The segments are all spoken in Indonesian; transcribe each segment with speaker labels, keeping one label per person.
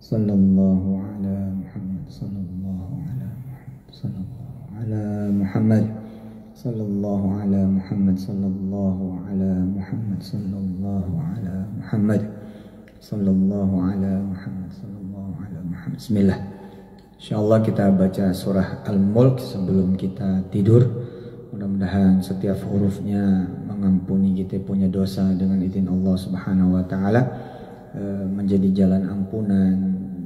Speaker 1: Sallallahu ala Muhammad, sallallahu ala Muhammad, sallallahu ala Muhammad, sallallahu ala Muhammad, sallallahu ala Muhammad, sallallahu ala Muhammad, sallallahu ala Muhammad, sallallahu ala Muhammad. Bismillah. Insyaallah kita baca surah Al-Mulk sebelum kita tidur. Mudah-mudahan setiap hurufnya mengampuni kita punya dosa dengan izin Allah Subhanahu wa taala, menjadi jalan ampunan,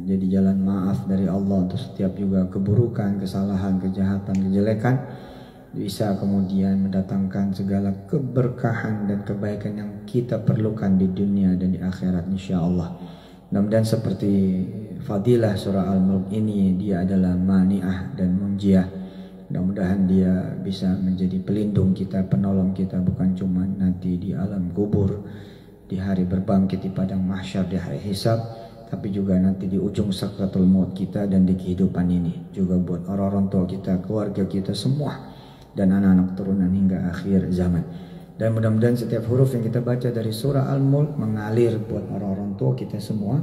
Speaker 1: jadi jalan maaf dari Allah untuk setiap juga keburukan, kesalahan, kejahatan, kejelekan, bisa kemudian mendatangkan segala keberkahan dan kebaikan yang kita perlukan di dunia dan di akhirat insyaallah. Mudah-mudahan seperti fadilah surah Al-Mulk ini, dia adalah mani'ah dan munjiah. Mudah-mudahan dia bisa menjadi pelindung kita, penolong kita, bukan cuma nanti di alam kubur, di hari berbangkit di padang mahsyar, di hari hisab, tapi juga nanti di ujung sakratul maut kita dan di kehidupan ini, juga buat orang-orang tua kita, keluarga kita semua, dan anak-anak turunan hingga akhir zaman. Dan mudah-mudahan setiap huruf yang kita baca dari surah Al-Mulk mengalir buat orang-orang tua kita semua,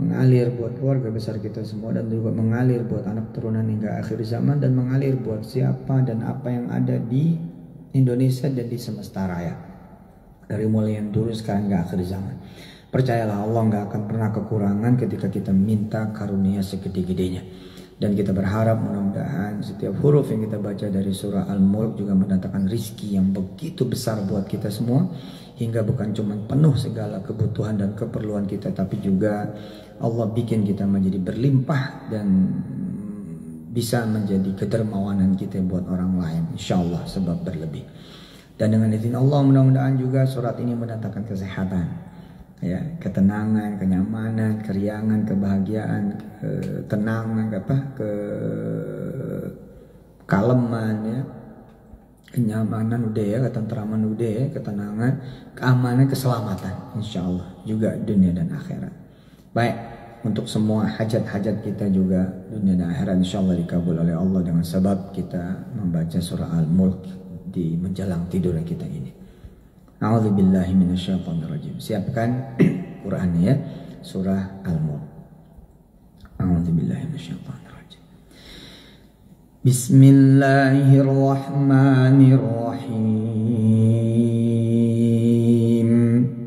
Speaker 1: mengalir buat keluarga besar kita semua, dan juga mengalir buat anak turunan hingga akhir zaman, dan mengalir buat siapa dan apa yang ada di Indonesia dan di semesta raya, dari mulai yang dulu sekarang hingga akhir zaman. Percayalah, Allah nggak akan pernah kekurangan ketika kita minta karunia segede-gedenya. Dan kita berharap mudah-mudahan setiap huruf yang kita baca dari surah Al-Mulk juga mendatangkan rizki yang begitu besar buat kita semua, hingga bukan cuma penuh segala kebutuhan dan keperluan kita, tapi juga Allah bikin kita menjadi berlimpah dan bisa menjadi kedermawanan kita buat orang lain insyaallah, sebab berlebih. Dan dengan izin Allah mudah-mudahan juga surat ini mendatangkan kesehatan, ya, ketenangan, kenyamanan, keriangan, kebahagiaan, ketenangan, kekaleman, ya, kenyamanan udah, ya, ketentraman udah, ya, ketenangan, keamanan, keselamatan insyaallah juga dunia dan akhirat. Baik, untuk semua hajat-hajat kita juga dunia dan akhirat insyaallah dikabul oleh Allah dengan sebab kita membaca surah Al-Mulk di menjelang tidur kita ini. A'udzubillahi minasyaitonirrajim. Siapkan Qur'annya, ya, surah Al-Mulk. A'udzubillahi minasyaitonirrajim. Bismillahirrahmanirrahim.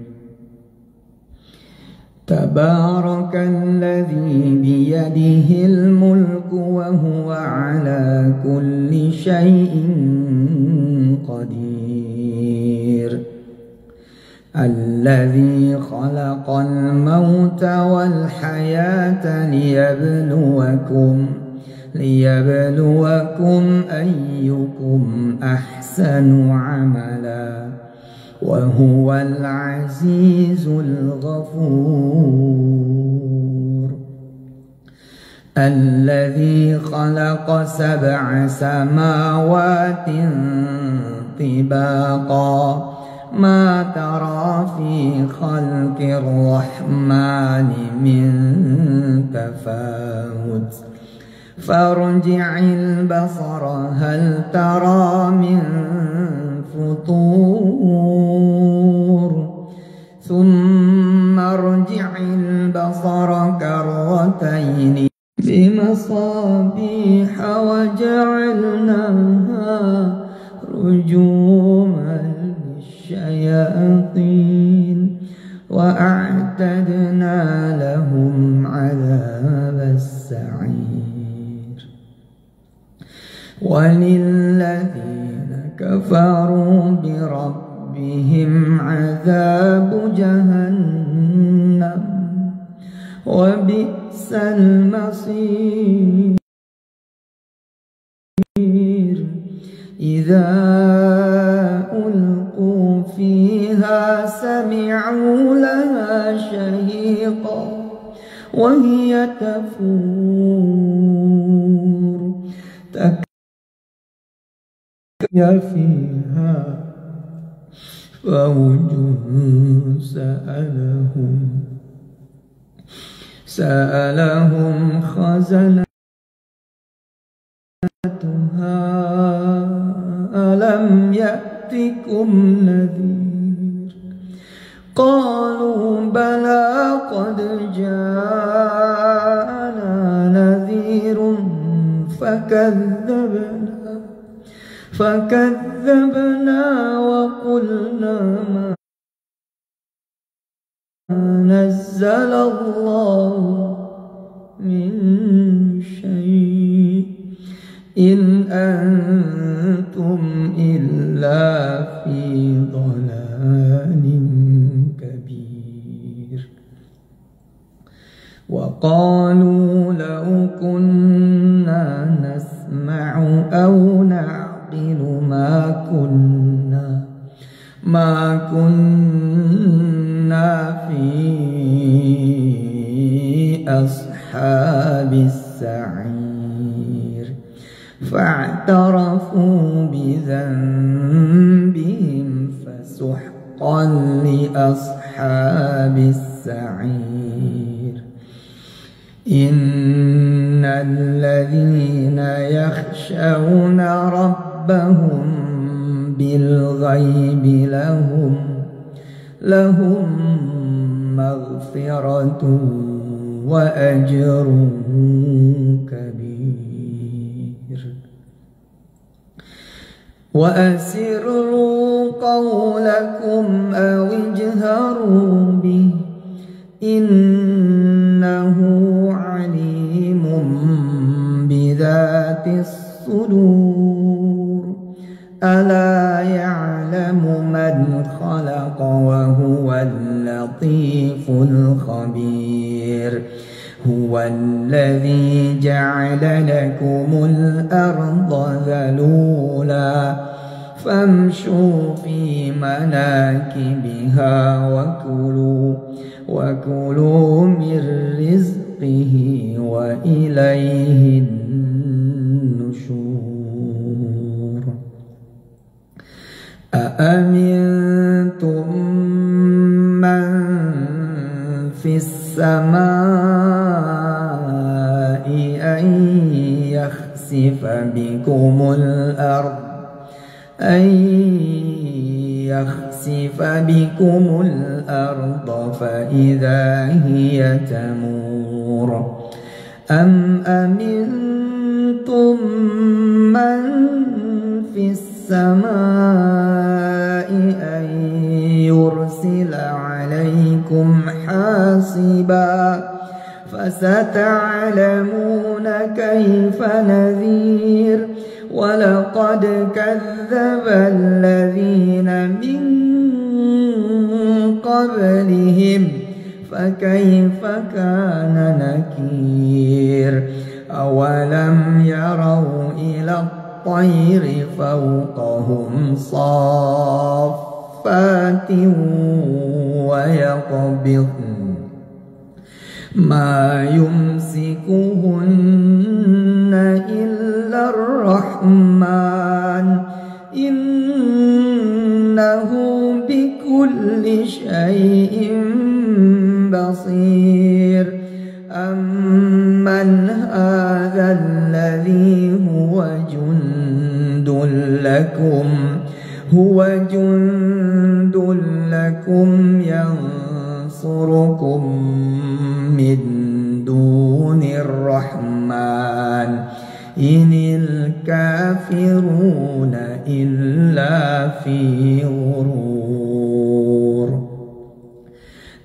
Speaker 1: Tabarakalladzi biyadihil mulku wa huwa ala kulli syai'in qadir. Alladzi khalaqal mauta wal hayata liyabluwakum ayyukum ahsanu amala wa huwal azizul ghafur. Alladzi khalaqa sab'a samawatin tibaqa ma tara fi khalqir rahmani min tafawut farji'il basara hal tara min futur thumma arji'il basara karrataini bimasabiha wa ja'alnaha rujuman الشياطين وأعتدنا لهم عذاب السعير وللذين كفروا بربهم عذاب جهنم وبئس المصير. إذا ألقوا فيها سمعوا لها شهيقا وهي تفور تكيا فيها فوج سألهم خزنتها ألم يأتكم نذير قالوا بلى قد جاء فكذبنا وقلنا ما نزل الله من شيء إن أنتم إلا في ضلال كبير. وقالوا لو كنا نسمع أو نعقل ما كنا في أصحاب السعير. فاعترفوا بذنبهم فسحقا لأصحاب السعير. إن الذين يخشون ربهم بالغيب لهم مغفرة وأجر كبير. وأسروا قولكم أو اجهروا به إنه عليم بذات الصدور. ألا يعلم من خلق وهو اللطيف الخبير. هو الذي جعل لكم الأرض ذلولا فامشوا في مناكبها وكلوا من رزقه وإليه النشور. أأمنتم من في السماء أن يخسف بكم الأرض فإذا هي تمور. أم أمنتم من في السماء أن يرسل عليكم حاصبا فستعلمون كيف نذير. ولقد كذب الذين من قبلهم فكيف كان نكير. أولم يروا إلى الطير فوقهم صافات ويقبضن ما يمسكهن إلا الرحمن إنه بكل شيء بصير. أمن هذا الذي هو جند لكم ينصركم من دون الرحمن إن الكافرون إلا في غرور.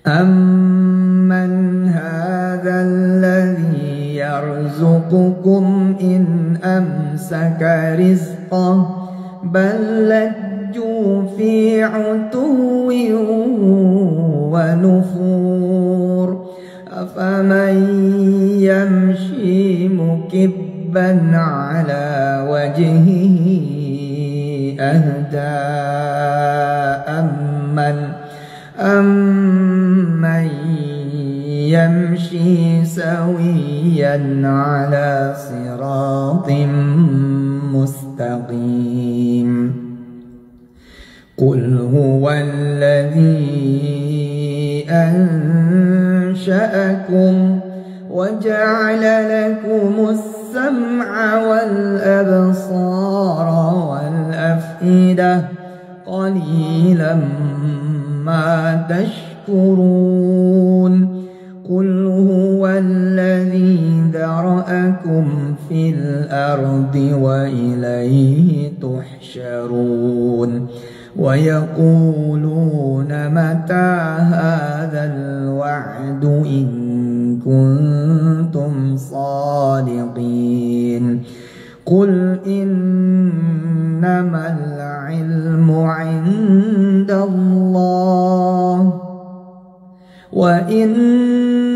Speaker 1: أمن هذا الذي يرزقكم إن أمسك رزقه بل لجوا في عتو ونفور. أفمن يمشي مكبا على وجهه أهدى أمن يمشي سويا على صراط مستقيم. قل هو الذي أنشأكم وجعل لكم السمع والأبصار والأفئدة قليلا ما تشكرون. قل هو الذي ذرأكم في الأرض وإليه تحشرون ويقولون متى هذا الوعد إن كنتم صادقين قل إنما العلم عند الله وإنما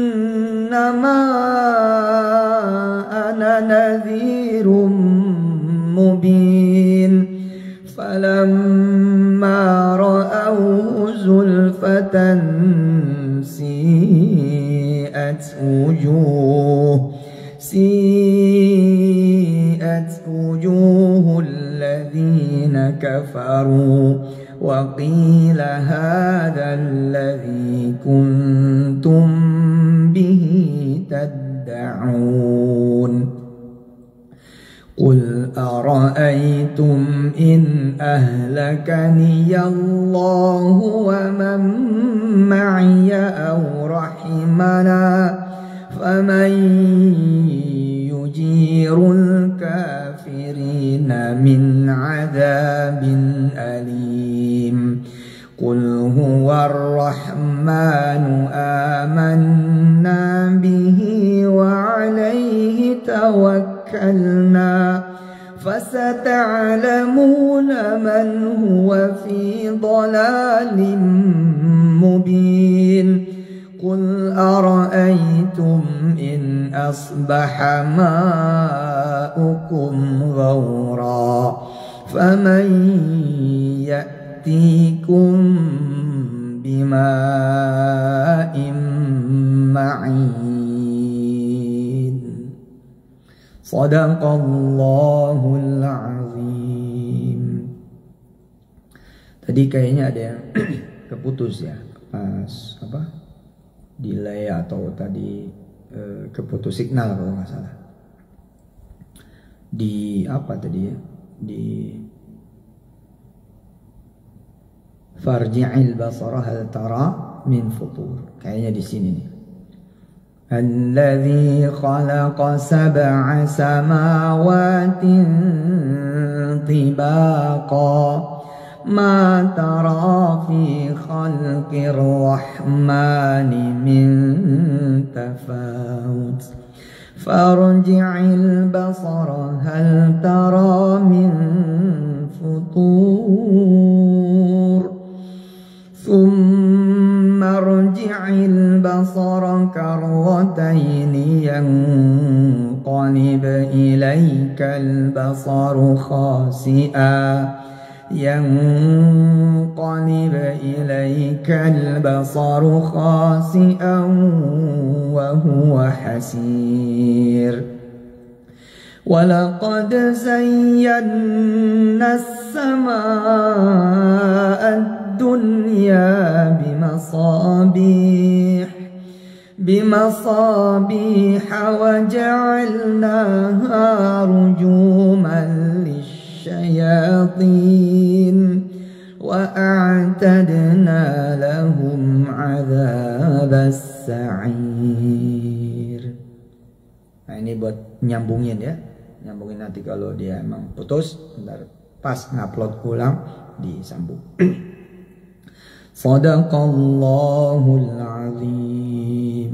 Speaker 1: أنا نذير مبين فلما رأوه زلفة سيئت وجوه الذين كفروا وقيل هذا الذي كنتم به تدعون قل أرأيتم إن أهلكني الله ومن معي أو رحمنا فمن يجير الكافرين من عذاب أليم قل هو الرحمن آمنا به وعليه توكلنا فستعلمون من هو في ضلال مبين قل أرأيتم إن أصبح ماؤكم غورا فمن يأتيكم بماء معين Sadaqallahul azim. Tadi kayaknya ada yang keputus ya, pas apa delay atau tadi keputus signal kalau nggak salah. Di apa tadi ya? Di farji'il basara hal tara min futur. Kayaknya di sini nih. Alladzi khalaqa sab'a samawati tibaqa ma tara fi khalqir rahmani min tafawut farji'il basara hal tara min futur thumma arji'il basara karrataini yanqalib ilaykal basaru khasi'a ينقلب إليك البصر خاسئا وهو حسير ولقد زينا السماء الدنيا بمصابيح وجعلناها رجوما الشياطين وأعتدنا لهم عذاب السعير. Nah ini buat nyambungin ya, nyambungin nanti kalau dia emang putus, ntar pas ngupload ulang disambung. Sadaqallahul azim.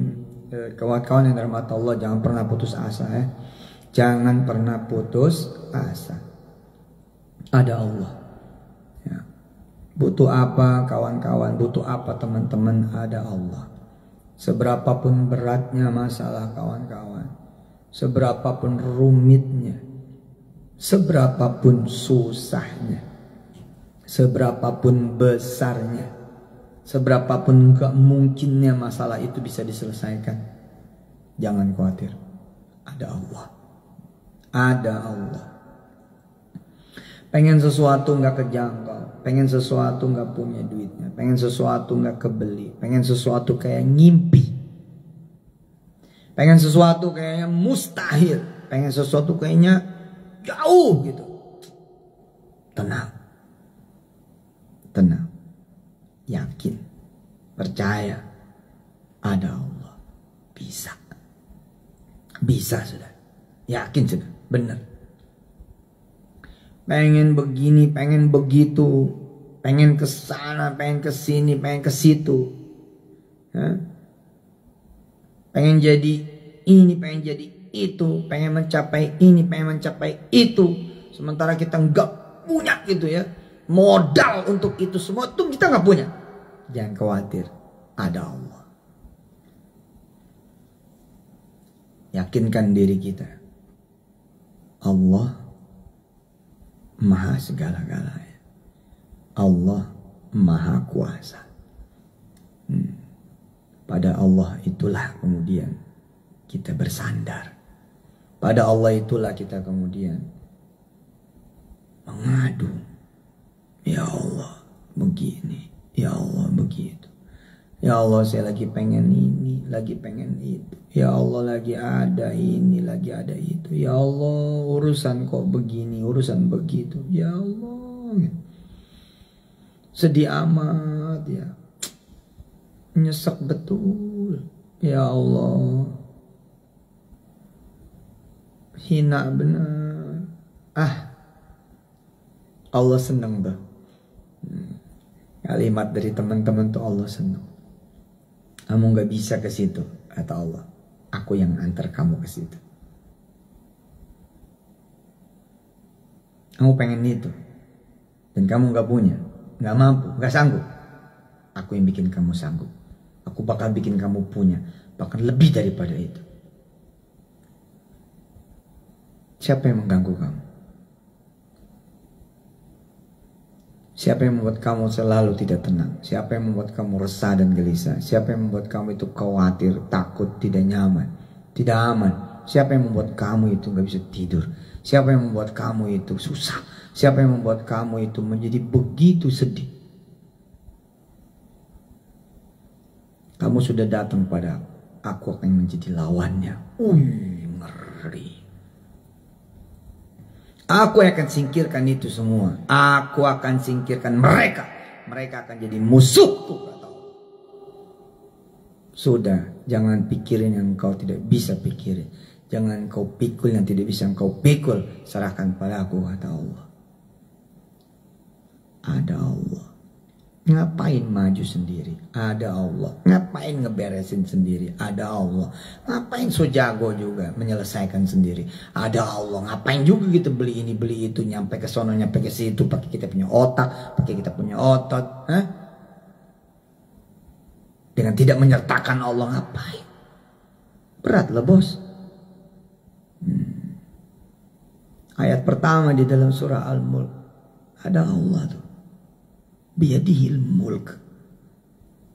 Speaker 1: Kawan-kawan yang dirahmati Allah, jangan pernah putus asa ya, jangan pernah putus asa. Ada Allah ya. Butuh apa kawan-kawan, butuh apa teman-teman, ada Allah. Seberapapun beratnya masalah kawan-kawan, seberapapun rumitnya, seberapapun susahnya, seberapapun besarnya, seberapapun gak mungkinnya masalah itu bisa diselesaikan, jangan khawatir. Ada Allah. Ada Allah. Pengen sesuatu gak kejangkau, pengen sesuatu gak punya duitnya, pengen sesuatu gak kebeli, pengen sesuatu kayak ngimpi, pengen sesuatu kayaknya mustahil, pengen sesuatu kayaknya jauh gitu. Tenang, tenang, yakin, percaya, ada Allah. Bisa, bisa sudah. Yakin sudah, benar. Pengen begini, pengen begitu, pengen ke sana, pengen ke sini, pengen ke situ. Pengen jadi ini, pengen jadi itu, pengen mencapai ini, pengen mencapai itu. Sementara kita nggak punya gitu ya, modal untuk itu semua tuh kita nggak punya. Jangan khawatir, ada Allah. Yakinkan diri kita, Allah Maha segala-galanya. Allah Maha Kuasa. Pada Allah itulah kemudian kita bersandar. Pada Allah itulah kita kemudian mengadu. Ya Allah begini, ya Allah begitu. Ya Allah saya lagi pengen ini, lagi pengen itu. Ya Allah lagi ada ini, lagi ada itu. Ya Allah urusan kok begini, urusan begitu. Ya Allah sedih amat ya. Nyesek betul. Ya Allah hina benar. Allah senang tuh. Kalimat dari teman-teman tuh Allah senang. Kamu gak bisa ke situ, kata Allah. Aku yang antar kamu ke situ. Kamu pengen itu, dan kamu gak punya, gak mampu, gak sanggup. Aku yang bikin kamu sanggup. Aku bakal bikin kamu punya, bahkan lebih daripada itu. Siapa yang mengganggu kamu? Siapa yang membuat kamu selalu tidak tenang? Siapa yang membuat kamu resah dan gelisah? Siapa yang membuat kamu itu khawatir, takut, tidak nyaman, tidak aman? Siapa yang membuat kamu itu gak bisa tidur? Siapa yang membuat kamu itu susah? Siapa yang membuat kamu itu menjadi begitu sedih? Kamu sudah datang pada aku akan menjadi lawannya. Ngeri. Aku akan singkirkan itu semua. Aku akan singkirkan mereka. Mereka akan jadi musuhku. Sudah, jangan pikirin yang engkau tidak bisa pikirin. Jangan kau pikul yang tidak bisa engkau pikul. Serahkan pada aku, kata Allah. Ada Allah. Ngapain maju sendiri? Ada Allah. Ngapain ngeberesin sendiri? Ada Allah. Ngapain so jago juga menyelesaikan sendiri? Ada Allah. Ngapain juga kita beli ini beli itu, nyampe ke sono nyampe ke situ, pakai kita punya otak, pakai kita punya otot, dengan tidak menyertakan Allah, ngapain? Berat lah bos. Ayat pertama di dalam surah Al-Mulk, ada Allah tuh. Biyadihil mulk.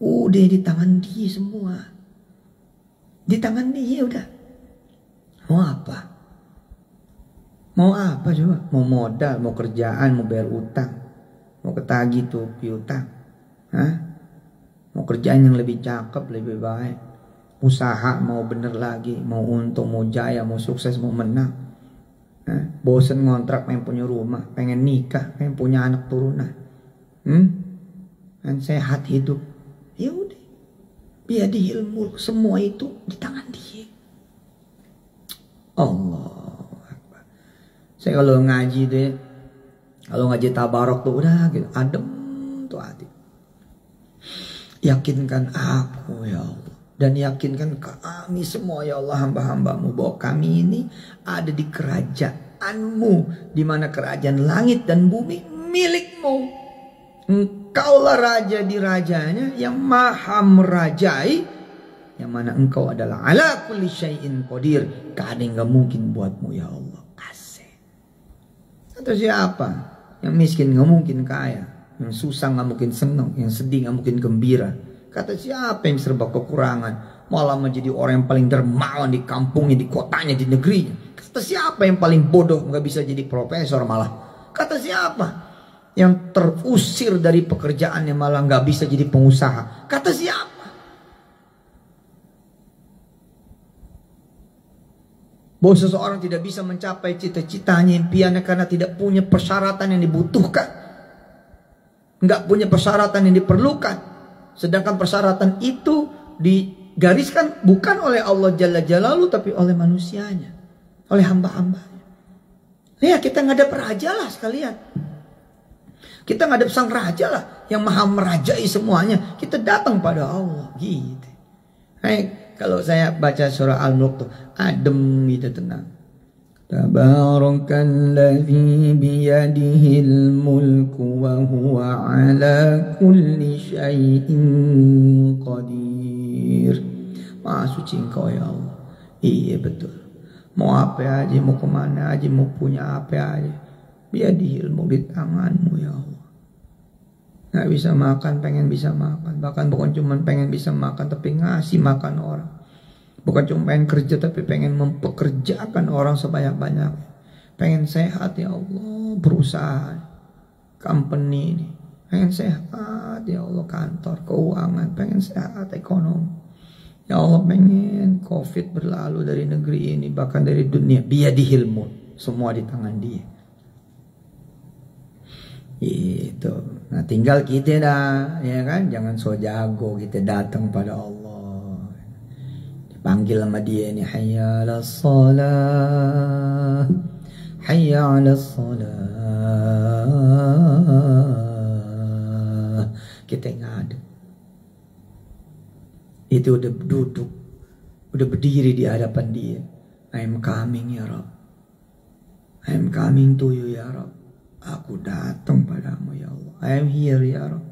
Speaker 1: Udah di tangan dia semua. Di tangan dia udah. Mau apa? Mau apa coba? Mau modal, mau kerjaan, mau bayar utang, mau ketagih tuh piutang. Mau kerjaan yang lebih cakep, lebih baik. Usaha mau bener lagi, mau untung, mau jaya, mau sukses, mau menang. Bosen ngontrak, pengen punya rumah, pengen nikah, pengen punya anak turunan. Dan sehat hidup. Ya udah. Biyadihil mulk, semua itu di tangan dia. Allah Akbar. Saya kalau ngaji deh, kalau ngaji tabarok tuh udah gitu, adem tuh hati. Yakinkan aku ya Allah, dan yakinkan kami semua ya Allah, hamba-hambamu, bahwa kami ini ada di kerajaanmu, di mana kerajaan langit dan bumi milikmu. Engkaulah raja di rajanya yang maha merajai, yang mana engkau adalah ala kulli syai'in qadir. Gak ada yang gak mungkin buatmu ya Allah. Asik. Atau siapa? Yang miskin gak mungkin kaya, yang susah gak mungkin senang, yang sedih gak mungkin gembira. Kata siapa yang serba kekurangan malah menjadi orang yang paling dermawan di kampungnya, di kotanya, di negerinya? Kata siapa yang paling bodoh gak bisa jadi profesor malah? Kata siapa yang terusir dari pekerjaannya malah gak bisa jadi pengusaha? Kata siapa? Bahwa seseorang tidak bisa mencapai cita-citanya, impiannya, karena tidak punya persyaratan yang dibutuhkan, gak punya persyaratan yang diperlukan. Sedangkan persyaratan itu digariskan bukan oleh Allah Jalla Jalaluhu, tapi oleh manusianya. oleh hamba-hamba. Ya kita ngadap raja lah sekalian. Kita ngadap sang raja lah yang maha merajai semuanya. Kita datang pada Allah gitu. Kalau saya baca surah Al-Mulk tuh adem gitu, tenang. Tabarakalladzi biyadihil mulku wa huwa ala kulli syai'in qadir. Maha suci Engkau ya Allah. Iya betul. Mau apa aja, mau kemana aja, mau punya apa aja, biyadihil mulk, di tanganmu ya Allah. Nggak bisa makan, pengen bisa makan. Bahkan bukan cuma pengen bisa makan, tapi ngasih makan orang. Bukan cuma pengen kerja, tapi pengen mempekerjakan orang sebanyak-banyak. Pengen sehat ya Allah, berusaha company ini. Pengen sehat ya Allah, kantor, keuangan. Pengen sehat ekonomi. Ya Allah, pengen COVID berlalu dari negeri ini, bahkan dari dunia. Biyadihil mulk, semua di tangan dia. Gitu. Nah tinggal kita dah, ya kan? Jangan so jago, kita datang pada Allah. Dipanggil sama dia ini, hayya 'alas shalah, hayya 'alas shalah. Kita nggak ada. Itu udah duduk, udah berdiri di hadapan dia. I am coming ya Rabb. I am coming to you ya Rabb. Aku datang padamu ya Allah. I am here ya Rabb.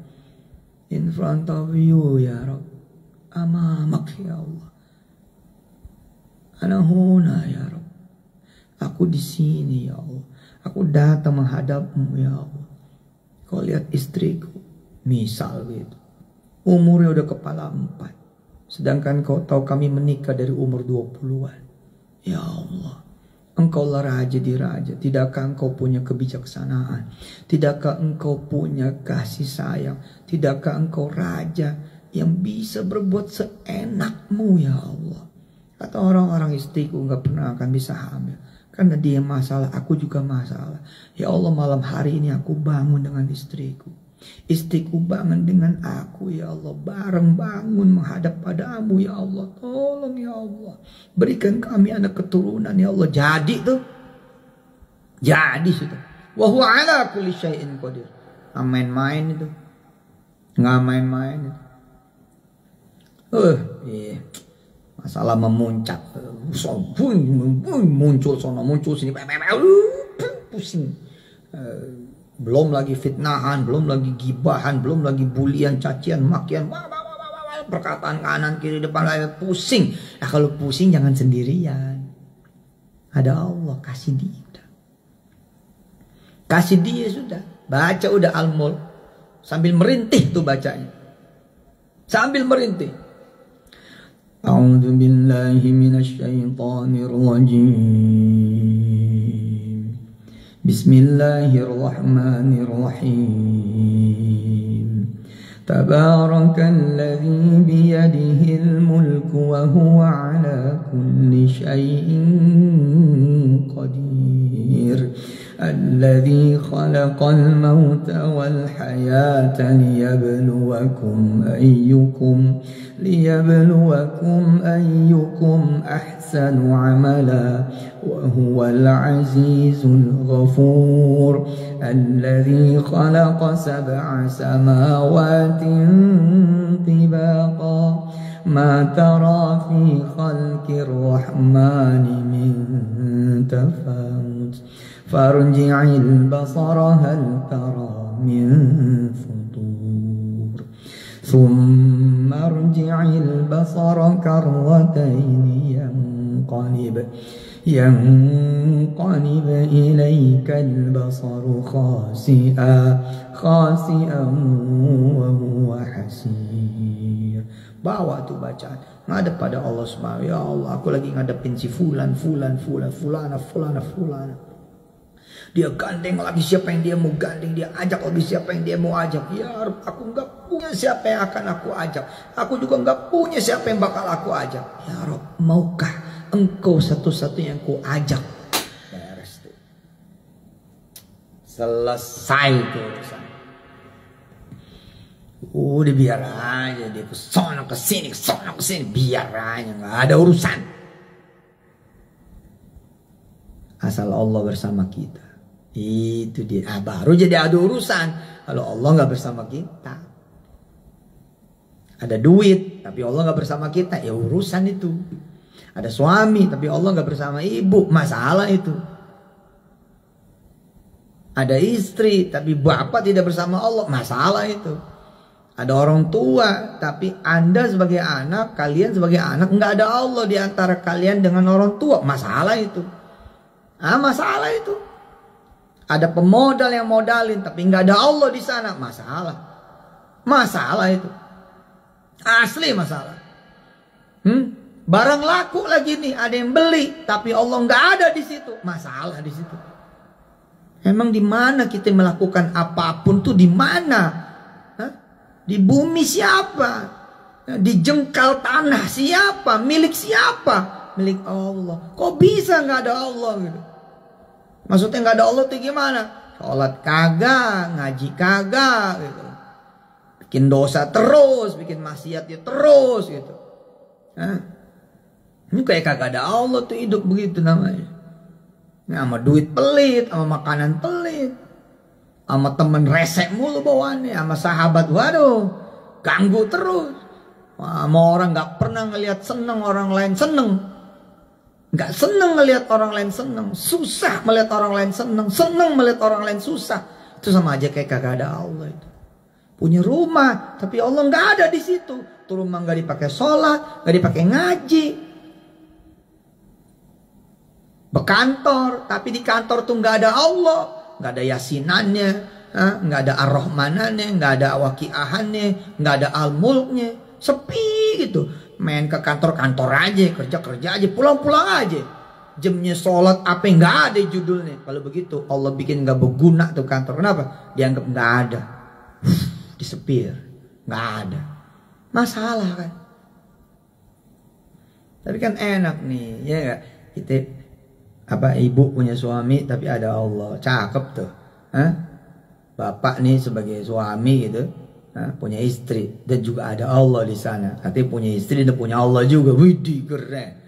Speaker 1: In front of you ya Rabb. Amamak ya Allah. Ana huna ya Rabb. Aku di sini ya Allah. Aku datang menghadapmu ya Allah. Kau lihat istriku, misal gitu. Umurnya udah kepala 4. Sedangkan kau tahu kami menikah dari umur 20-an. Ya Allah, Engkaulah raja di raja. Tidakkah Engkau punya kebijaksanaan? Tidakkah Engkau punya kasih sayang? Tidakkah Engkau raja yang bisa berbuat seenakmu ya Allah? Kata orang-orang, istriku gak pernah akan bisa hamil. Karena dia masalah, aku juga masalah. Ya Allah, malam hari ini aku bangun dengan istriku. Istriku bangun dengan aku ya Allah. Bareng bangun menghadap padamu ya Allah. Tolong ya Allah, berikan kami anak keturunan ya Allah. Jadi tuh, jadi sudah. Wa huwa ala kulli syai'in qadir. Nggak main-main itu. Nggak main-main itu. Iya. Masalah memuncak. Muncul sono, muncul sini. Pusing. Belum lagi fitnahan, belum lagi gibahan, belum lagi bulian, cacian, makian, perkataan kanan kiri depan layar, pusing. Nah kalau pusing jangan sendirian. Ada Allah, kasih dia. Kasih dia sudah. Baca udah Al-Mulk. Sambil merintih tuh bacanya. Sambil merintih. A'udzu billahi minasyaitonir rajim. Bismillahirrahmanirrahim. Tabarakalladzi biyadihil mulku wa huwa ala kulli syai'in qadir. Alladzi khalaqal mauta wal hayata liyabluwakum ayyukum ahsanu amala wa huwal azizul ghafur. Alladzi khalaqa sab'a samawatin tibaqa ma tara fi khalqir rahmani min tafawut. Farji'il basara hal tara min futur. Thumma arji'il basara karratayn yanqalib ilaykal basaru khasi'an wa huwa hasir. Bawa tuh bacaan, ngadep pada Allah Subhanahu. Ya Allah, aku lagi ngadepin si fulana. Dia gandeng lagi siapa yang dia mau gandeng, dia ajak lagi siapa yang dia mau ajak. Ya Rabb, aku nggak punya siapa yang akan aku ajak. Aku juga nggak punya siapa yang bakal aku ajak. Ya Rabb, maukah Engkau satu-satunya yang ku ajak? Beres tuh. Selesai tuh urusan. Udah biar aja dia kesana kesini, biar aja, nggak ada urusan. asal Allah bersama kita. Itu dia. Baru jadi ada urusan kalau Allah nggak bersama kita. Ada duit tapi Allah nggak bersama kita, ya urusan itu. Ada suami tapi Allah nggak bersama ibu, masalah itu. Ada istri tapi bapak tidak bersama Allah, masalah itu. Ada orang tua tapi Anda sebagai anak, kalian sebagai anak, nggak ada Allah di antara kalian dengan orang tua, masalah itu. Masalah itu. Ada pemodal yang modalin tapi nggak ada Allah di sana, masalah. Masalah itu. Asli masalah. Barang laku lagi nih, ada yang beli tapi Allah nggak ada di situ, masalah di situ. Emang di mana kita melakukan apapun tuh, di mana? Di bumi siapa? Di jengkal tanah siapa? Milik siapa? Milik Allah. Kok bisa nggak ada Allah gitu? Maksudnya nggak ada Allah tuh gimana? Sholat kagak, ngaji kagak gitu. Bikin dosa terus, bikin maksiat ya terus gitu. Ini kayak kagak ada Allah tuh, hidup begitu namanya. Sama duit pelit, sama makanan pelit, sama temen resek mulu bawaannya, sama sahabat waduh ganggu terus. Sama orang nggak pernah ngelihat seneng orang lain seneng, nggak seneng ngelihat orang lain seneng, susah melihat orang lain seneng, seneng melihat orang lain susah. Itu sama aja kayak kagak ada Allah itu. Punya rumah tapi Allah nggak ada di situ. Tuh rumah nggak dipakai sholat, nggak dipakai ngaji. Berkantor tapi di kantor tuh nggak ada Allah, nggak ada yasinannya, nggak ada ar-rahmanannya, nggak ada waqiahannya, nggak ada al-mulknya, sepi gitu. Main ke kantor-kantor aja, kerja-kerja aja, pulang-pulang aja. Jamnya sholat apa nggak ada judulnya. Kalau begitu Allah bikin nggak berguna tuh kantor. Kenapa? Dianggap nggak ada, disepir, nggak ada. Masalah kan. Tapi kan enak nih, ya nggak? Kita ibu punya suami tapi ada Allah, cakep tuh. Bapak nih sebagai suami gitu, punya istri dan juga ada Allah di sana. Katanya punya istri dan punya Allah juga, widih keren.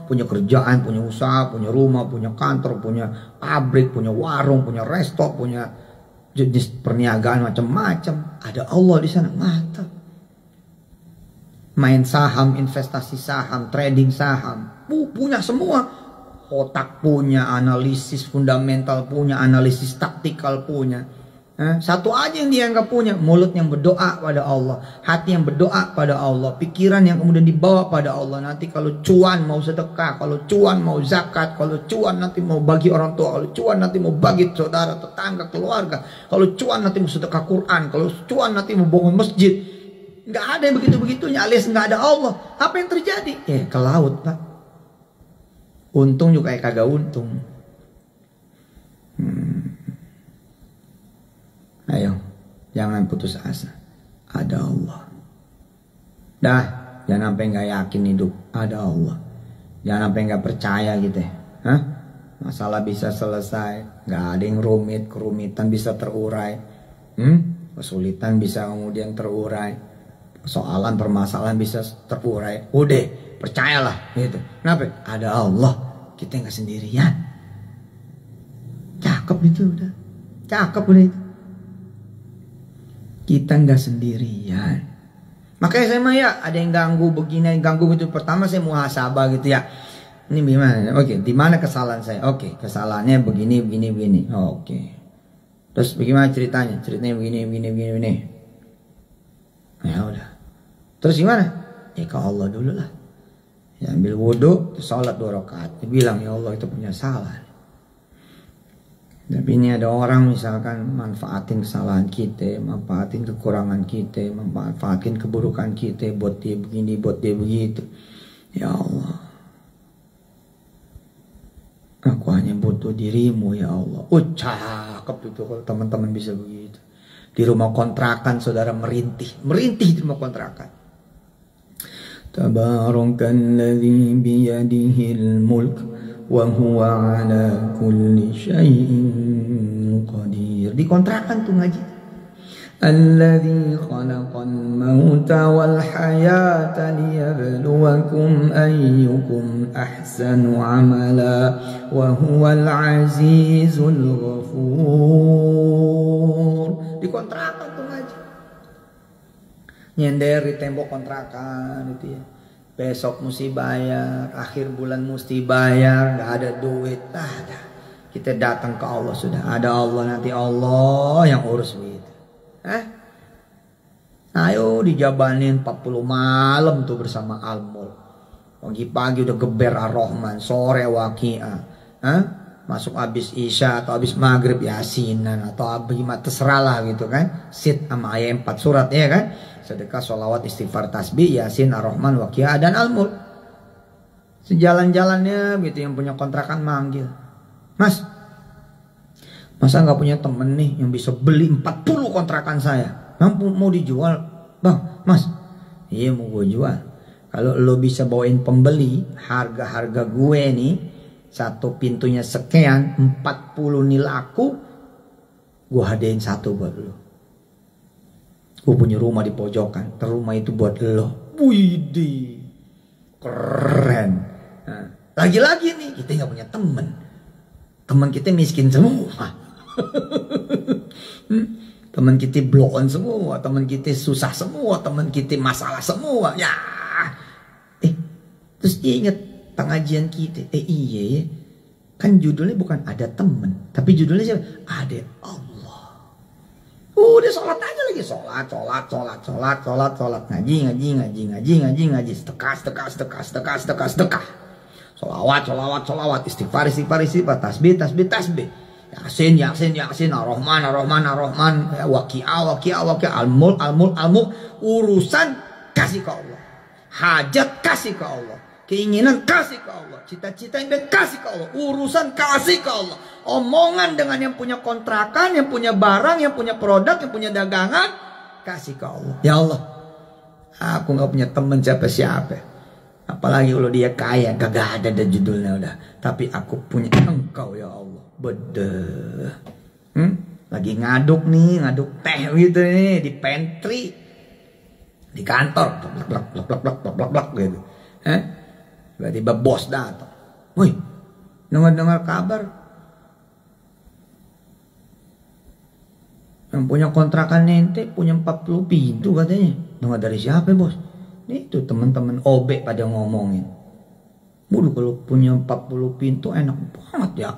Speaker 1: Punya kerjaan, punya usaha, punya rumah, punya kantor, punya pabrik, punya warung, punya resto, punya jenis perniagaan macam-macam. Ada Allah di sana, mantap. Main saham, investasi saham, trading saham, punya semua. Otak punya, analisis fundamental punya, analisis taktikal punya. Satu aja yang dia nggak punya, mulut yang berdoa pada Allah, hati yang berdoa pada Allah, pikiran yang kemudian dibawa pada Allah. Nanti kalau cuan mau sedekah, kalau cuan mau zakat, kalau cuan nanti mau bagi orang tua, kalau cuan nanti mau bagi saudara, tetangga, keluarga, kalau cuan nanti mau sedekah Quran, kalau cuan nanti mau bangun masjid. Nggak ada yang begitu-begitunya, alias nggak ada Allah. Apa yang terjadi? Ke laut, Pak. Untung juga kayak kagak untung. Ayo, jangan putus asa. Ada Allah. Dah, jangan sampai nggak yakin hidup. Ada Allah. Jangan sampai nggak percaya gitu ya. Masalah bisa selesai. Nggak ada yang rumit, kerumitan bisa terurai. Kesulitan bisa kemudian terurai. Persoalan, permasalahan bisa terurai. Udah. Percayalah gitu. Kenapa? Ada Allah. Kita nggak sendirian. Cakep itu udah. Cakep udah itu. Kita nggak sendirian. Makanya saya mah ya ada yang ganggu begini, ganggu gitu. Pertama saya muhasabah gitu ya. Ini gimana? Oke, di mana kesalahan saya? Oke, kesalahannya begini. Oke. Terus bagaimana ceritanya? Ceritanya begini. Ya udah. Terus gimana? Ke Allah dulu lah. Ya, ambil wudhu, sholat 2 rakaat. Dia bilang, ya Allah itu punya salah. Tapi ini ada orang misalkan manfaatin kesalahan kita, manfaatin kekurangan kita, manfaatin keburukan kita buat dia begini, buat dia begitu. Ya Allah, aku hanya butuh dirimu ya Allah. Cakep itu kalau teman-teman bisa begitu. Di rumah kontrakan saudara merintih di rumah kontrakan. Tabarakalladzi biyadihil mulk wa huwa ala kulli syai'in qadir. Dikontrakan tuh ngaji. Alladzi khalaqal mauta wal hayata liyabluwakum ayyukum ahsanu amala wa huwal azizul ghafur. Di kontrakan tuh ngaji. Nyender di tembok kontrakan itu ya. Besok mesti bayar, akhir bulan mesti bayar, gak ada duit. Kita datang ke Allah sudah. Ada Allah, nanti Allah yang urus duit. Ayo dijabanin 40 malam tuh bersama Al-Mul. Pagi-pagi udah geber Ar-Rahman, sore Waqiah. Masuk habis Isya atau habis Maghrib Yasinan atau habis terserah lah gitu kan. Sit sama ayat 4 surat ya kan. Sedekah, sholawat, istighfar, tasbih, Yasin, Ar-Rahman, Waqiah dan Al-Mul. Sejalan-jalannya gitu yang punya kontrakan manggil. Mas, masa nggak punya temen nih yang bisa beli 40 kontrakan saya? Mau dijual? Bang, Mas, iya mau gue jual. Kalau lo bisa bawain pembeli, harga-harga gue nih, satu pintunya sekian, 40 nih laku, gue hadiahin satu buat lo. Gue punya rumah di pojokan, rumah itu buat lo. Widih, keren. Nah, lagi-lagi nih, kita nggak punya temen. Teman kita miskin semua. Teman kita blow on semua, teman kita susah semua, teman kita masalah semua. Ya. Terus dia ingat pengajian kita. Iya ya. Kan judulnya bukan ada teman, tapi judulnya siapa? Ada Allah. Udah sholat aja lagi, sholat. Ngaji. Sedekah. Sholawat, istighfar, tasbih. Yasin, Ar-Rahman, Waqiah, Al-Mul, urusan kasih ke Allah. Hajat kasih ke Allah. Keinginan kasih ke Allah. Cita-cita yang kasih ke Allah. Urusan kasih ke Allah. Omongan dengan yang punya kontrakan, yang punya barang, yang punya produk, yang punya dagangan, kasih ke Allah. Ya Allah, aku gak punya teman siapa-siapa. Apalagi kalau dia kaya, kagak ada judulnya udah. Tapi aku punya Engkau ya Allah. Bedeh. Lagi ngaduk teh gitu nih di pantry, di kantor, blak gitu. Tiba-tiba bos datang. Woi, dengar kabar yang punya kontrakan ente punya 40 pintu katanya. Dengar dari siapa bos? Itu teman-teman OB pada ngomongin. Waduh, kalau punya 40 pintu enak banget ya.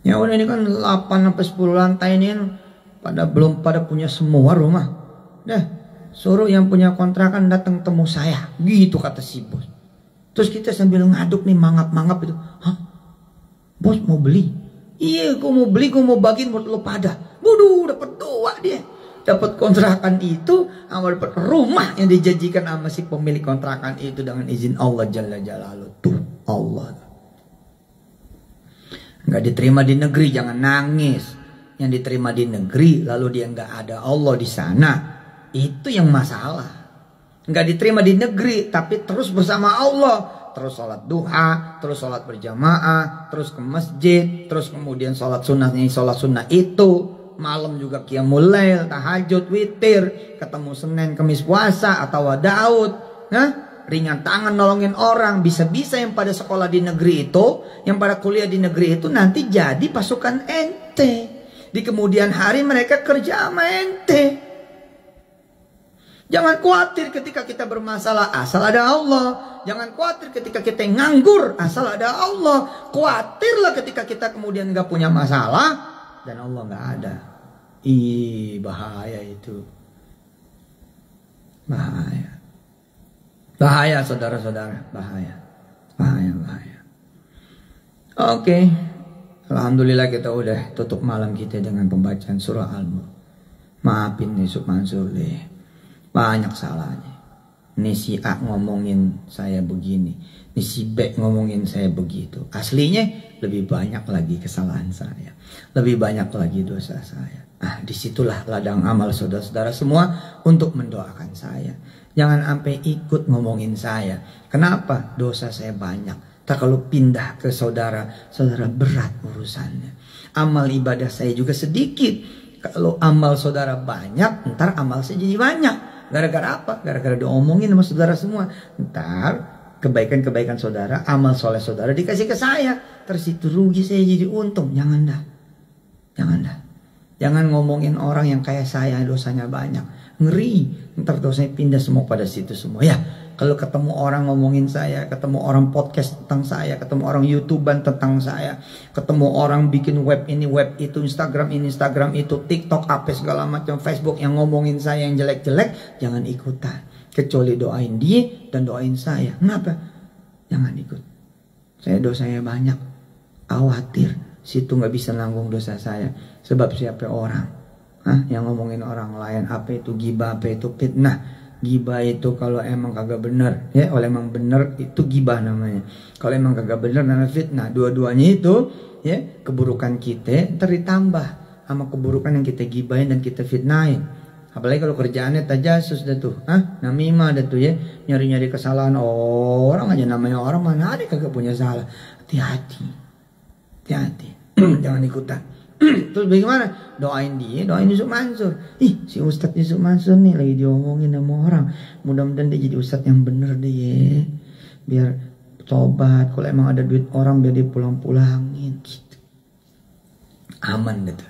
Speaker 1: Ya udah, ini kan 8-10 lantai ini kan belum pada punya semua rumah. Dah, suruh yang punya kontrakan datang temu saya. Gitu kata si bos. Terus kita sambil ngaduk nih, mangap-mangap itu. Hah? Bos mau beli? Iya, gue mau beli, gue mau bagiin buat lo pada. Waduh, dapat 2 dia. Dapat kontrakan itu, sama dapat rumah yang dijanjikan sama si pemilik kontrakan itu dengan izin Allah Jalla Jalaluh. Tuh Allah. Nggak diterima di negeri, jangan nangis. Yang diterima di negeri, lalu dia nggak ada Allah di sana, itu yang masalah. Nggak diterima di negeri, tapi terus bersama Allah. Terus sholat duha, terus sholat berjamaah, terus ke masjid, terus kemudian sholat sunnah itu. Malam juga qiyamul lail, tahajud, witir, ketemu Senin, Kamis puasa atau Daud, ringan tangan nolongin orang. Bisa-bisa yang pada sekolah di negeri itu, yang pada kuliah di negeri itu nanti jadi pasukan ente. Di kemudian hari mereka kerja sama ente. Jangan khawatir ketika kita bermasalah, asal ada Allah. Jangan khawatir ketika kita nganggur, asal ada Allah. Khawatirlah ketika kita kemudian gak punya masalah dan Allah nggak ada. Bahaya itu. Bahaya saudara-saudara. Bahaya. Oke. Alhamdulillah kita udah tutup malam kita dengan pembacaan surah Al-Mulk. Maafin nih Subhan Soleh, banyak salahnya. Nih si A ngomongin saya begini, nih si B ngomongin saya begitu. Aslinya lebih banyak lagi kesalahan saya, lebih banyak lagi dosa saya. Disitulah ladang amal saudara-saudara semua untuk mendoakan saya. Jangan sampai ikut ngomongin saya. Kenapa? Dosa saya banyak. Tak kalau pindah ke saudara berat urusannya. Amal ibadah saya juga sedikit. Kalau amal saudara banyak, ntar amal saya jadi banyak. Gara-gara apa? Gara-gara diomongin sama saudara semua. Ntar kebaikan-kebaikan saudara, amal soleh saudara dikasih ke saya. Terus itu rugi, saya jadi untung. Jangan dah. Jangan dah. Jangan ngomongin orang yang kayak saya dosanya banyak. Ngeri. Ntar dosanya pindah semua pada situ semua. Ya, kalau ketemu orang ngomongin saya, ketemu orang podcast tentang saya, ketemu orang YouTuber tentang saya, ketemu orang bikin web ini, web itu, Instagram ini, Instagram itu, TikTok, apa segala macam, Facebook yang ngomongin saya yang jelek-jelek, jangan ikutan. Kecuali doain dia dan doain saya. Kenapa? Jangan ikut. Saya dosanya banyak. Khawatir situ nggak bisa nanggung dosa saya. Sebab siapa orang yang ngomongin orang lain, apa itu gibah, apa itu fitnah. Gibah itu kalau emang kagak bener, ya, kalau emang bener itu gibah namanya. Kalau emang kagak bener namanya fitnah. Dua-duanya itu, ya, keburukan kita ditambah sama keburukan yang kita gibahin dan kita fitnahin. Apalagi kalau kerjaannya tajasus dah tuh, namimah dah tuh, ya, nyari-nyari kesalahan orang aja, namanya orang mana ada kagak punya salah. Hati-hati, hati-hati, jangan ikutan. Terus bagaimana? Doain dia, doain Yusuf Mansur. Si Ustadz Yusuf Mansur nih lagi diomongin sama orang. Mudah-mudahan dia jadi Ustadz yang bener deh, ya. Biar tobat. Kalau emang ada duit orang biar dia pulang-pulangin gitu. Aman gitu.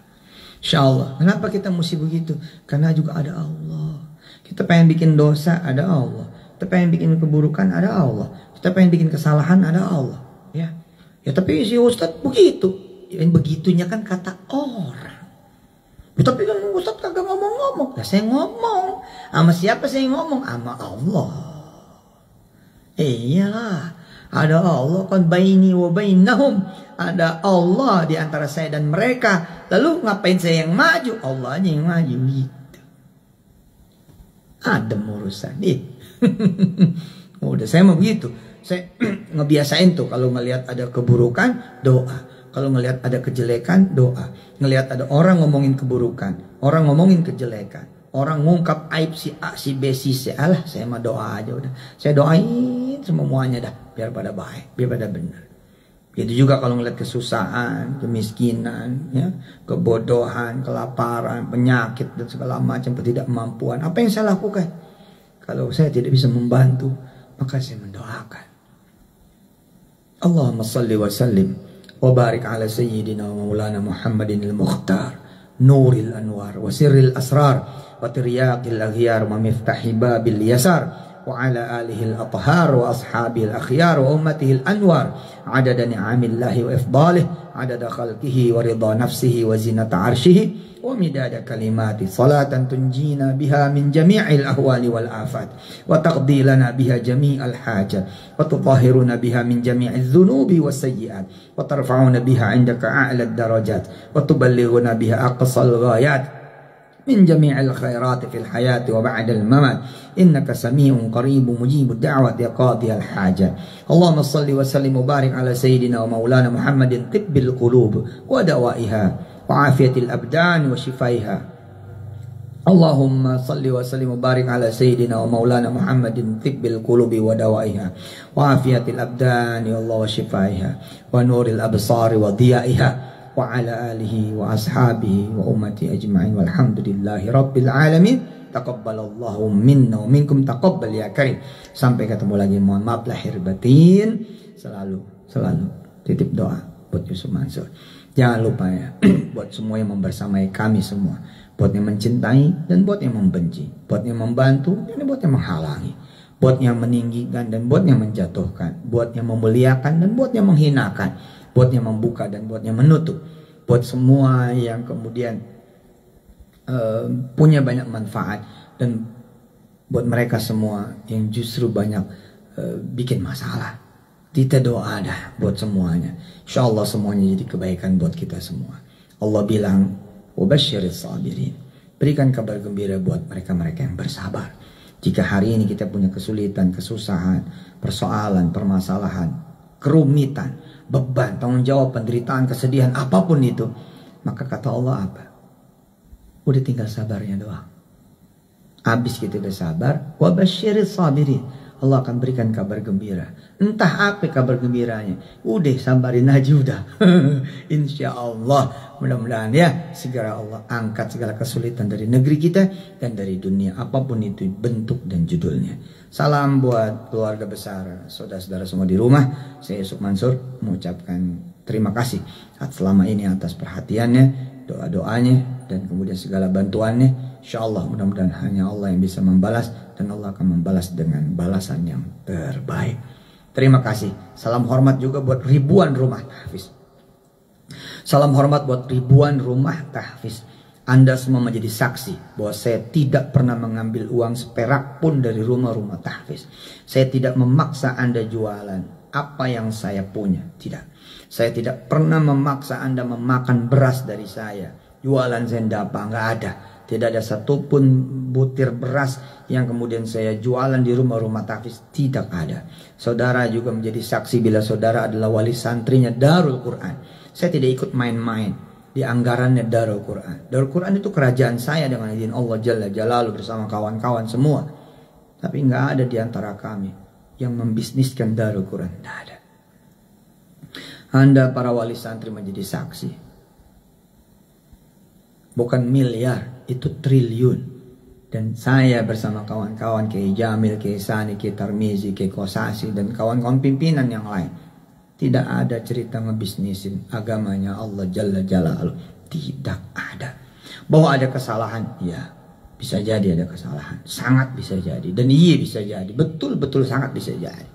Speaker 1: Insya Allah. Kenapa kita mesti begitu? Karena juga ada Allah. Kita pengen bikin dosa, ada Allah. Kita pengen bikin keburukan, ada Allah. Kita pengen bikin kesalahan, ada Allah. Ya, tapi si Ustadz begitu. Yang begitunya kan kata orang. Tapi kan Ustadz kagak ngomong-ngomong. Nah, saya ngomong. Sama siapa saya ngomong? Sama Allah. Iyalah. Ada Allah kan baini wa bainahum. Ada Allah di antara saya dan mereka. Lalu ngapain saya yang maju? Allah aja yang maju gitu. Ada urusan. Udah saya mau begitu. Saya ngebiasain tuh kalau ngelihat ada keburukan, doa. Kalau ngelihat ada kejelekan, doa. Ngelihat ada orang ngomongin keburukan, orang ngomongin kejelekan, orang ngungkap aib si A, si B, si C. Alah, saya mah doa aja udah. Saya doain semuanya dah, biar pada baik, biar pada benar. Itu juga kalau ngelihat kesusahan, kemiskinan, ya, kebodohan, kelaparan, penyakit dan segala macam ketidakmampuan. Apa yang saya lakukan? Kalau saya tidak bisa membantu, maka saya mendoakan. Allahumma salli wa sallim وبارك على سيدنا ومولانا محمد المختار نور الأنوار وسر الأسرار وترياق الأغيار ومفتاح باب اليسار وعلى آله الأطهار وأصحابه الأخيار وأمته الأنوار عدد نعم الله وإفضاله عدد خلقه ورضا نفسه وزنة عرشه ومداد كلمات صلاة تنجينا بها من جميع الأهوال والآفات وتقضي لنا بها جميع الحاجات وتطهرنا بها من جميع الذنوب والسيئات وترفعنا بها عندك أعلى الدرجات وتبلغنا بها أقصى الغايات من جميع الخيرات في الحياة وبعد الممات إنك سميع قريب مجيب الدعوة قاضي الحاجة اللهم صل وسلم وبارك على سيدنا ومولانا محمد طب القلوب ودوائها وعافية الأبدان وشفائها اللهم صل وسلم وبارك على سيدنا ومولانا محمد طب القلوب ودوائها وعافية الأبدان والله وشفائها ونور الأبصار وضيائها وعلى آله وأصحابه وأمتي أجمعين والحمد لله رب العالمين taqabbalallahu minna wa minkum taqabbal ya karim. Sampai ketemu lagi, mohon maaf lahir batin. Selalu titip doa buat Yusuf Mansur. Jangan lupa ya, buat semua yang membersamai kami semua, buat yang mencintai dan buat yang membenci, buat yang membantu dan buat yang menghalangi, buat yang meninggikan dan buat yang menjatuhkan, buat yang memuliakan dan buat yang menghinakan, buat yang membuka dan buat yang menutup, buat semua yang kemudian punya banyak manfaat, dan buat mereka semua yang justru banyak bikin masalah. Kita doa dah buat semuanya. InsyaAllah semuanya jadi kebaikan buat kita semua. Allah bilang, wabasyiris sabirin. Berikan kabar gembira buat mereka-mereka yang bersabar. Jika hari ini kita punya kesulitan, kesusahan, persoalan, permasalahan, kerumitan, beban, tanggung jawab, penderitaan, kesedihan, apapun itu, maka kata Allah apa? Udah tinggal sabarnya doang. Habis kita udah sabar, wabasyiris sabirin. Allah akan berikan kabar gembira. Entah apa kabar gembiranya. Udah sabarin aja udah. Insya Allah. Mudah-mudahan ya segera Allah angkat segala kesulitan dari negeri kita dan dari dunia. Apapun itu bentuk dan judulnya. Salam buat keluarga besar, saudara-saudara semua di rumah. Saya Yusuf Mansur mengucapkan terima kasih selama ini atas perhatiannya, doa-doanya, dan kemudian segala bantuannya. Insya Allah mudah-mudahan hanya Allah yang bisa membalas, dan Allah akan membalas dengan balasan yang terbaik. Terima kasih. Salam hormat juga buat ribuan rumah tahfiz. Salam hormat buat ribuan rumah tahfiz. Anda semua menjadi saksi bahwa saya tidak pernah mengambil uang seperak pun dari rumah-rumah tahfiz. Saya tidak memaksa Anda jualan apa yang saya punya. Tidak. Saya tidak pernah memaksa Anda memakan beras dari saya. Jualan sendapa, nggak ada. Tidak ada satupun butir beras yang kemudian saya jualan di rumah-rumah tahfiz. Tidak ada. Saudara juga menjadi saksi bila saudara adalah wali santrinya Darul Quran. Saya tidak ikut main-main di anggarannya Darul Quran. Darul Quran itu kerajaan saya dengan izin Allah Jalla Jalaluhu bersama kawan-kawan semua. Tapi nggak ada di antara kami yang membisniskan Darul Quran. Tidak ada. Anda para wali santri menjadi saksi. Bukan miliar, itu triliun. Dan saya bersama kawan-kawan Kiai Jamil, Kiai Sani, Kiai Tarmizi, Kiai Kosasi, dan kawan-kawan pimpinan yang lain. Tidak ada cerita ngebisnisin agamanya Allah Jalla Jalaluhu. Tidak ada. Bahwa ada kesalahan, ya bisa jadi ada kesalahan. Sangat bisa jadi. Dan iya bisa jadi. Betul-betul sangat bisa jadi.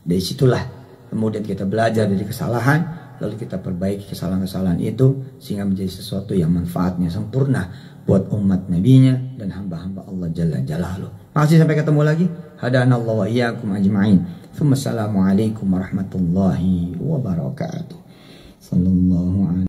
Speaker 1: Dari situlah kemudian kita belajar dari kesalahan. Lalu kita perbaiki kesalahan-kesalahan itu sehingga menjadi sesuatu yang manfaatnya sempurna buat umat nabinya dan hamba-hamba Allah Jalla Jalaluhu. Makasih, sampai ketemu lagi. Hadanallahu wa iyyakum ajma'in. Assalamualaikum warahmatullahi wabarakatuh. Sallallahu alaihi